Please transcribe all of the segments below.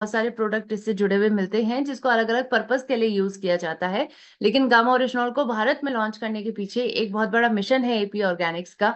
बहुत सारे प्रोडक्ट इससे जुड़े हुए मिलते हैं जिसको अलग अलग पर्पस के लिए यूज किया जाता है। लेकिन गामा ओरिजिनॉल को भारत में लॉन्च करने के पीछे एक बहुत बड़ा मिशन है एपी ऑर्गेनिक्स का,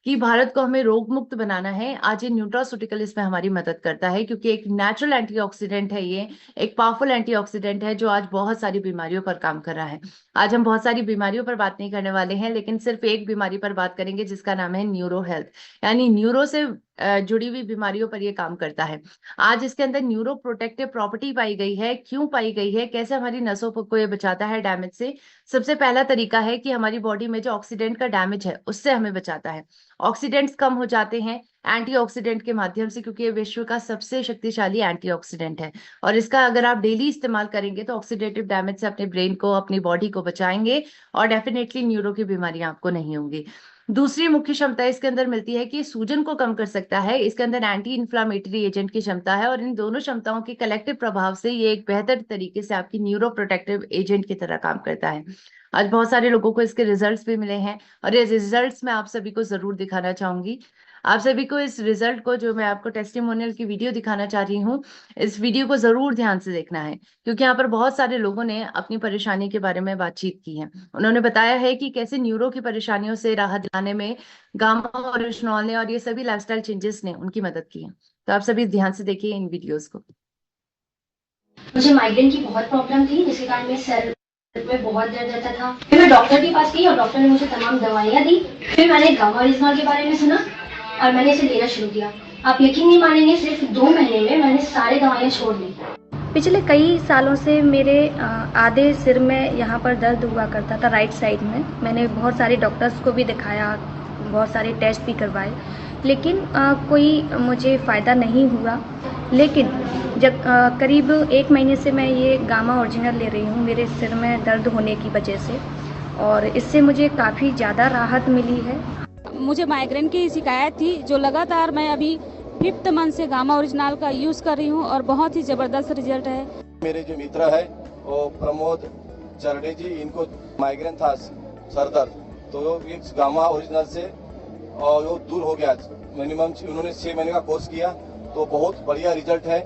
कि भारत को हमें रोग मुक्त बनाना है। आज ये न्यूट्रास्यूटिकल इसमें हमारी मदद करता है, क्योंकि एक नेचुरल एंटीऑक्सीडेंट है, ये एक पावरफुल एंटीऑक्सीडेंट है जो आज बहुत सारी बीमारियों पर काम कर रहा है। आज हम बहुत सारी बीमारियों पर बात नहीं करने वाले हैं, लेकिन सिर्फ एक बीमारी पर बात करेंगे जिसका नाम है न्यूरो हेल्थ, यानी न्यूरो से जुड़ी हुई बीमारियों पर ये काम करता है। आज इसके अंदर न्यूरो प्रोटेक्टिव प्रॉपर्टी पाई गई है। क्यों पाई गई है, कैसे हमारी नसों को ये बचाता है डैमेज से? सबसे पहला तरीका है कि हमारी बॉडी में जो ऑक्सीडेंट का डैमेज है उससे हमें बचाता है। ऑक्सीडेंट्स कम हो जाते हैं एंटीऑक्सीडेंट के माध्यम से, क्योंकि ये विश्व का सबसे शक्तिशाली एंटीऑक्सीडेंट है। और इसका अगर आप डेली इस्तेमाल करेंगे तो ऑक्सीडेटिव डैमेज से अपने ब्रेन को, अपनी बॉडी को बचाएंगे, और डेफिनेटली न्यूरो की बीमारियां आपको नहीं होंगी। दूसरी मुख्य क्षमता इसके अंदर मिलती है कि सूजन को कम कर सकता है। इसके अंदर एंटी इन्फ्लामेटरी एजेंट की क्षमता है, और इन दोनों क्षमताओं के कलेक्टिव प्रभाव से ये एक बेहतर तरीके से आपकी न्यूरो प्रोटेक्टिव एजेंट की तरह काम करता है। आज बहुत सारे लोगों को इसके रिजल्ट्स भी मिले हैं, और ये रिजल्ट्स मैं आप सभी को जरूर दिखाना चाहूंगी। आप सभी को इस रिजल्ट को, जो मैं आपको टेस्टिमोनियल की वीडियो दिखाना चाह रही हूँ, इस वीडियो को जरूर ध्यान से देखना है, क्योंकि यहाँ पर बहुत सारे लोगों ने अपनी परेशानी के बारे में बातचीत की है। उन्होंने बताया है कि कैसे न्यूरो की परेशानियों से राहत दिलाने में गामा ओरिजिनॉल ने और ये सभी लाइफस्टाइल चेंजेस ने उनकी मदद की है। तो आप सभी ध्यान से देखिए इन वीडियोस को। मुझे माइग्रेन की बहुत प्रॉब्लम थी, जिसके कारण मेरे सर में बहुत दर्द रहता था। फिर मैं डॉक्टर के पास गई और डॉक्टर ने मुझे तमाम दवाइयाँ दी। फिर मैंने गामा ओरिजिनॉल के बारे में सुना और मैंने इसे लेना शुरू किया। आप यकीन नहीं मानेंगे, सिर्फ 2 महीने में मैंने सारी दवाइयाँ छोड़ दी। पिछले कई सालों से मेरे आधे सिर में यहाँ पर दर्द हुआ करता था, राइट साइड में। मैंने बहुत सारे डॉक्टर्स को भी दिखाया, बहुत सारे टेस्ट भी करवाए, लेकिन कोई मुझे फ़ायदा नहीं हुआ। लेकिन जब करीब 1 महीने से मैं ये गामा ओरिजिनल ले रही हूँ मेरे सिर में दर्द होने की वजह से, और इससे मुझे काफ़ी ज़्यादा राहत मिली है। मुझे माइग्रेन की शिकायत थी, जो लगातार मैं अभी 5th मंथ से गामा ओरिजिनल का यूज़ कर रही हूँ, और बहुत ही ज़बरदस्त रिजल्ट है। मेरे जो मित्र है वो प्रमोद चरडे जी, इनको माइग्रेन था, सर दर्द, तो इस गामा ओरिजिनल से और वो दूर हो गया। मिनिमम उन्होंने 6 महीने का कोर्स किया, तो बहुत बढ़िया रिजल्ट है।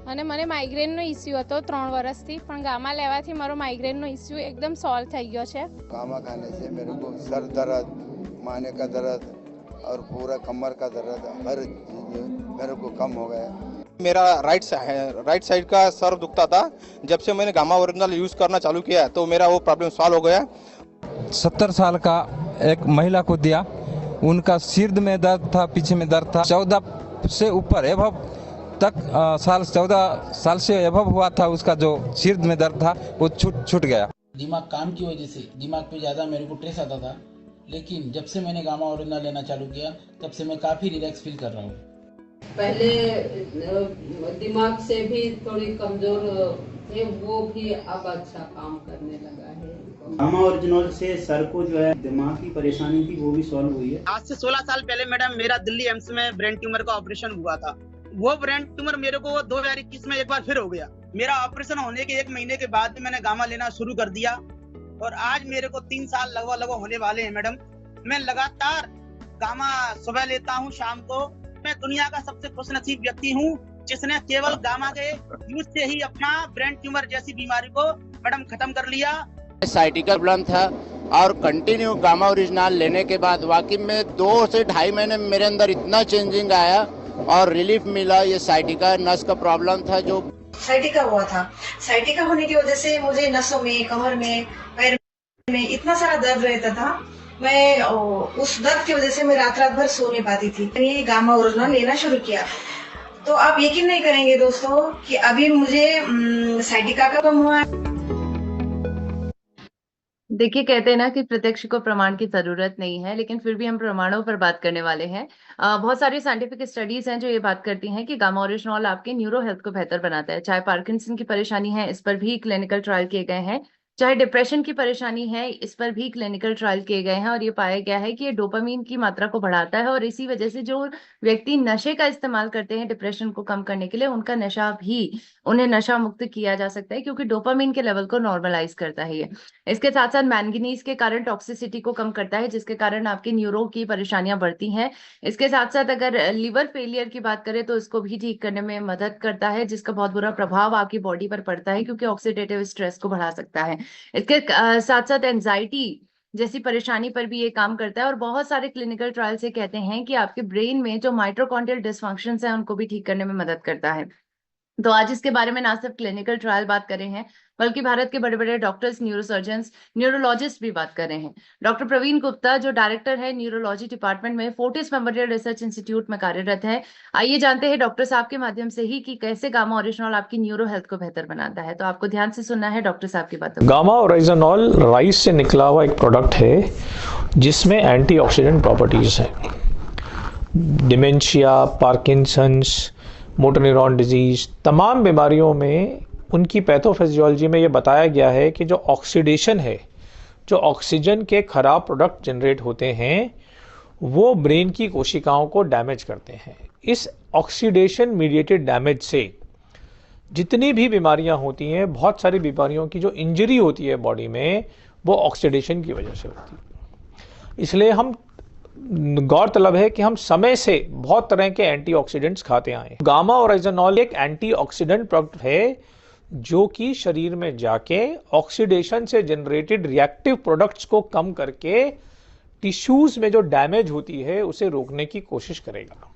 અને મને માઇગ્રેનનો ઇસ્યુ હતો 3 વર્ષથી, પણ ગામા લેવાથી મારો માઇગ્રેનનો ઇસ્યુ એકદમ સોલ્વ થઈ ગયો છે। गामा खाने से मेरे को सर दर्द, माने का दर्द और पूरा कमर का दर्द, हर चीज मेरे को कम हो गया। मेरा राइट साइड का सर दुखता था। जब से मैंने गामा ओरिजिनल यूज़ करना चालू किया तो मेरा वो प्रॉब्लम सॉल्व हो गया। 70 साल का एक महिला को दिया, उनका सिर में दर्द था, पीछे में दर्द था। 14 से ऊपर एभव तक 14 साल से एभव हुआ था, उसका जो सिर में दर्द था वो छूट गया। दिमाग काम की वजह से दिमाग पे ज़्यादा मेरे को स्ट्रेस आता था, लेकिन जब से मैंने गामा ओरिजिनल लेना चालू किया तब से मैं काफ़ी रिलैक्स फील कर रहा हूँ। पहले दिमाग से भी थोड़ी कमजोर थे, वो भी अब अच्छा काम करने लगा है। गामा ओरिजिनल से सर को जो है दिमाग की परेशानी थी वो भी सॉल्व हुई है। आज से 16 साल पहले मैडम मेरा दिल्ली एम्स में ब्रेन ट्यूमर का ऑपरेशन हुआ था। वो ब्रेन ट्यूमर मेरे को 2021 में एक बार फिर हो गया। मेरा ऑपरेशन होने के 1 महीने के बाद मैंने गामा लेना शुरू कर दिया, और आज मेरे को 3 साल लगभग होने वाले हैं मैडम। मैं लगातार गामा सुबह लेता हूँ, शाम को। मैं दुनिया का सबसे खुशनसीब व्यक्ति हूँ जिसने केवल गामा के यूज से ही अपना ब्रेन ट्यूमर जैसी बीमारी को मैडम खत्म कर लिया। साइटिका प्रॉब्लम था, और कंटिन्यू गामा ओरिजिनल लेने के बाद वाकई में 2 से 2.5 महीने में मेरे अंदर इतना चेंजिंग आया और रिलीफ मिला। ये साइटिका नस का प्रॉब्लम था, जो साइटिका हुआ था। साइटिका होने की वजह से मुझे नसों में, कमर में, पैर में इतना सारा दर्द रहता था। मैं उस दर्द की वजह से मैं रात भर सो नहीं पाती थी। ये गामा ओरिजिनल लेना शुरू किया तो आप यकीन नहीं करेंगे दोस्तों कि अभी मुझे साइटिका का कम हुआ। देखिए, कहते हैं ना कि प्रत्यक्ष को प्रमाण की जरूरत नहीं है, लेकिन फिर भी हम प्रमाणों पर बात करने वाले हैं। बहुत सारी साइंटिफिक स्टडीज हैं जो ये बात करती हैं कि गामा ओरिजिनॉल आपके न्यूरो हेल्थ को बेहतर बनाता है। चाहे पार्किंसन की परेशानी है, इस पर भी क्लिनिकल ट्रायल किए गए हैं। चाहे डिप्रेशन की परेशानी है, इस पर भी क्लिनिकल ट्रायल किए गए हैं और ये पाया गया है कि ये डोपामीन की मात्रा को बढ़ाता है और इसी वजह से जो व्यक्ति नशे का इस्तेमाल करते हैं डिप्रेशन को कम करने के लिए, उनका नशा भी, उन्हें नशा मुक्त किया जा सकता है क्योंकि डोपामीन के लेवल को नॉर्मलाइज करता है ये। इसके साथ साथ मैंगनीज के कारण टॉक्सिसिटी को कम करता है, जिसके कारण आपकी न्यूरो की परेशानियां बढ़ती हैं। इसके साथ साथ अगर लिवर फेलियर की बात करें तो इसको भी ठीक करने में मदद करता है, जिसका बहुत बुरा प्रभाव आपकी बॉडी पर पड़ता है क्योंकि ऑक्सीडेटिव स्ट्रेस को बढ़ा सकता है। इसके साथ साथ एंजाइटी जैसी परेशानी पर भी ये काम करता है और बहुत सारे क्लिनिकल ट्रायल से कहते हैं कि आपके ब्रेन में जो माइटोकॉन्ड्रियल डिसफंक्शंस हैं उनको भी ठीक करने में मदद करता है। तो आज इसके बारे में ना सिर्फ क्लिनिकल ट्रायल बात कर रहे हैं, बल्कि भारत के बड़े बड़े डॉक्टर्स, न्यूरोसर्जन्स, न्यूरोलॉजिस्ट भी बात कर रहे हैं। डॉक्टर प्रवीण गुप्ता जो डायरेक्टर है न्यूरोलॉजी डिपार्टमेंट में, फोर्टिस मेमोरियल रिसर्च इंस्टीट्यूट में कार्यरत है। आइए जानते हैं डॉक्टर साहब के माध्यम से ही कि कैसे गामा ओरिजिनॉल आपकी न्यूरो हेल्थ को बेहतर बनाता है। तो आपको ध्यान से सुनना है डॉक्टर साहब की बातों। गामा ओरिजिनॉल राइस से निकला हुआ एक प्रोडक्ट है जिसमें एंटीऑक्सीडेंट प्रॉपर्टीज है। Dementia, Parkinson's, motor neuron disease, तमाम बीमारियों में उनकी पैथोफिजियोलॉजी में ये बताया गया है कि जो ऑक्सीडेशन है, जो ऑक्सीजन के खराब प्रोडक्ट जनरेट होते हैं, वो ब्रेन की कोशिकाओं को डैमेज करते हैं। इस ऑक्सीडेशन मीडिएटेड डैमेज से जितनी भी बीमारियां होती हैं, बहुत सारी बीमारियों की जो इंजरी होती है बॉडी में, वो ऑक्सीडेशन की वजह से होती है। इसलिए हम गौरतलब है कि हम समय से बहुत तरह के एंटीऑक्सीडेंट्स खाते आए हैं। गामा ओरिजिनॉल एक एंटीऑक्सीडेंट प्रोडक्ट है जो कि शरीर में जाके ऑक्सीडेशन से जनरेटेड रिएक्टिव प्रोडक्ट्स को कम करके टिश्यूज में जो डैमेज होती है उसे रोकने की कोशिश करेगा।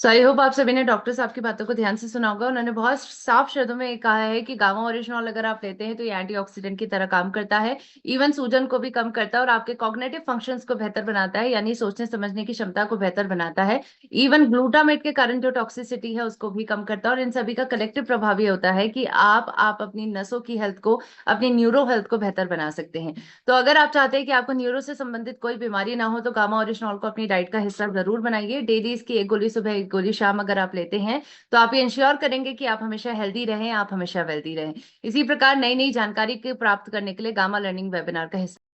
सो आई होप आप सभी ने डॉक्टर साहब की बातों को ध्यान से सुना होगा। उन्होंने बहुत साफ शब्दों में कहा है कि गामा ओरिजिनॉल अगर आप लेते हैं तो ये एंटीऑक्सीडेंट की तरह काम करता है, इवन सूजन को भी कम करता है और आपके कॉग्निटिव फंक्शंस को बेहतर बनाता है, यानी सोचने समझने की क्षमता को बेहतर बनाता है। इवन ग्लूटामेट के कारण जो टॉक्सिसिटी है उसको भी कम करता है और इन सभी का कलेक्टिव प्रभाव ये होता है कि आप अपनी नसों की हेल्थ को, अपनी न्यूरो हेल्थ को बेहतर बना सकते हैं। तो अगर आप चाहते हैं कि आपको न्यूरो से संबंधित कोई बीमारी ना हो तो गामा ओरिजिनॉल को अपनी डाइट का हिस्सा जरूर बनाइए। डेली इसकी एक गोली सुबह, एक गोली शाम अगर आप लेते हैं तो आप ये इंश्योर करेंगे कि आप हमेशा हेल्दी रहें, आप हमेशा वेल्दी रहें। इसी प्रकार नई नई जानकारी के प्राप्त करने के लिए गामा लर्निंग वेबिनार का हिस्सा